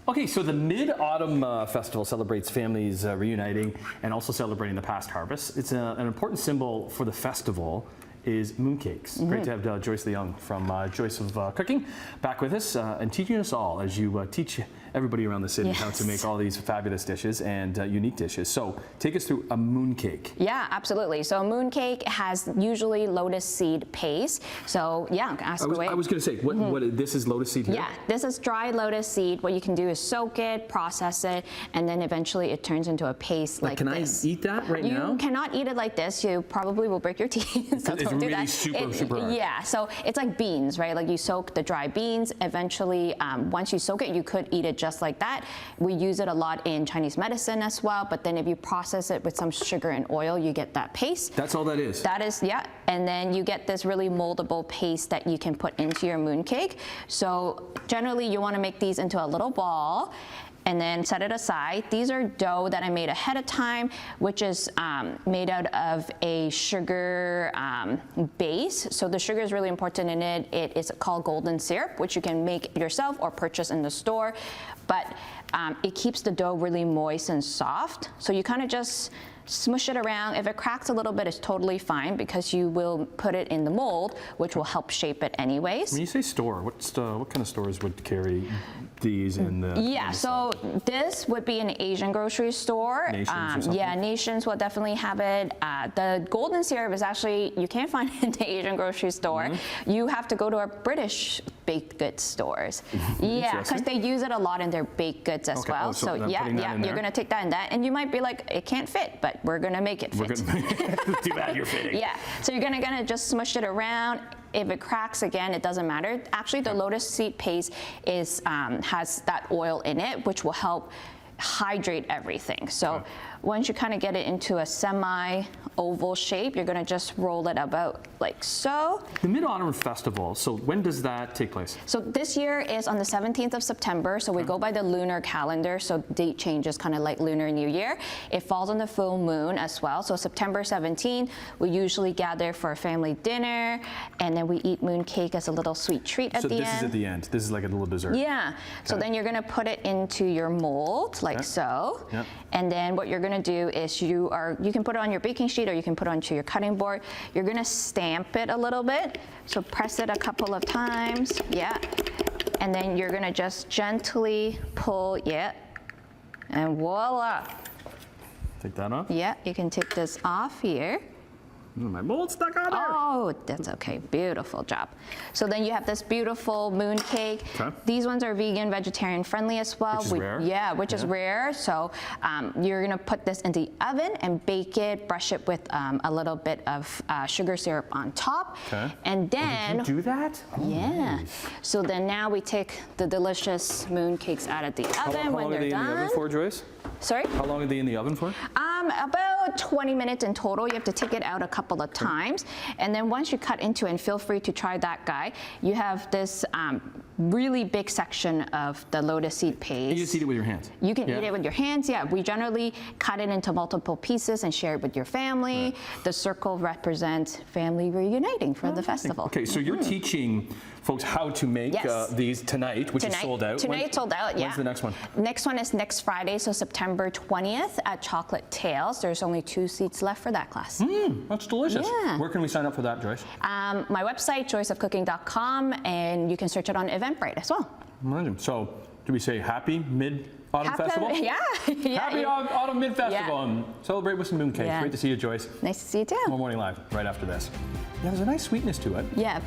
Okay, so the Mid-Autumn Festival celebrates families reuniting and also celebrating the past harvest. It's an important symbol for the festival is mooncakes. Great to have Joyce Leung from Joyce of Cooking back with us and teaching us all as you teach everybody around the city how to make all these fabulous dishes and unique dishes. So take us through a mooncake. Yeah, absolutely. So a mooncake has usually lotus seed paste. So yeah, ask away. I was going to say, what this is lotus seed here? Yeah, this is dried lotus seed. What you can do is soak it, process it, and then eventually it turns into a paste like this. Can I eat that right now? You cannot eat it like this. You probably will break your teeth. So it's really super hard. Yeah, so it's like beans, right? Like you soak the dry beans. Eventually, once you soak it, you could eat it just like that. We use it a lot in Chinese medicine as well, but then if you process it with some sugar and oil, you get that paste. That's all that is? That is, yeah. And then you get this really moldable paste that you can put into your mooncake. So generally, you want to make these into a little ball and then set it aside. These are dough that I made ahead of time, which is made out of a sugar base. So the sugar is really important in it. It is called golden syrup, which you can make yourself or purchase in the store. But it keeps the dough really moist and soft. So you kind of just smush it around. If it cracks a little bit, it's totally fine because you will put it in the mold, which will help shape it anyways. When you say store, what kind of stores would carry these in the? Yeah, so this would be an Asian grocery store. Nations or something? Yeah, Nations will definitely have it. The golden syrup is actually, you can't find it in the Asian grocery store. You have to go to our British baked goods stores. Yeah, because they use it a lot in their baked goods as well. So yeah, you're gonna take that and that, and you might be like, it can't fit, but we're gonna make it fit. Too bad you're fitting. Yeah, so you're gonna just smush it around. If it cracks again, it doesn't matter. Actually, the lotus seed paste is has that oil in it, which will help hydrate everything. So once you kind of get it into a semi-oval shape, you're going to just roll it about like so. The Mid-Autumn Festival, so when does that take place? So this year is on the 17th of September, so we go by the lunar calendar, so date changes kind of like Lunar New Year. It falls on the full moon as well, so September 17th, we usually gather for a family dinner, and then we eat mooncake as a little sweet treat at the end. So this is at the end, this is like a little dessert? Yeah, so then you're going to put it into your mold, like so, and then what you're going to do is you can put it on your baking sheet or you can put it onto your cutting board. You're going to stamp it a little bit, so press it a couple of times, and then you're going to just gently pull, and voila. Take that off? Yeah, you can take this off here. My mold stuck on there. Oh, that's okay. Beautiful job. So then you have this beautiful mooncake. These ones are vegan, vegetarian friendly as well. Which is rare. Yeah, which is rare. So you're going to put this in the oven and bake it, brush it with a little bit of sugar syrup on top. And then... Did you do that? Yeah. So then now we take the delicious mooncakes out of the oven when they're done. How long are they in the oven for, Joyce? Sorry? How long are they in the oven for? About 20 minutes in total. You have to take it out a couple of times. And then once you cut into it, and feel free to try that guy, you have this really big section of the lotus seed paste. And you just eat it with your hands? You can eat it with your hands, We generally cut it into multiple pieces and share it with your family. The circle represents family reuniting for the festival. Okay, so you're teaching folks how to make these tonight, which is sold out. Tonight it's sold out, When's the next one? Next one is next Friday, so September 20th at Chocolate Tales. There's only 2 seats left for that class. That's delicious. Yeah. Where can we sign up for that, Joyce? My website, joyceofcooking.com, and you can search it on Eventbrite as well. Amazing. So, do we say happy Mid-Autumn Festival? Happy Autumn Mid-Festival, and celebrate with some mooncakes. Great to see you, Joyce. Nice to see you too. More Morning Live right after this. Yeah, there's a nice sweetness to it. Yeah.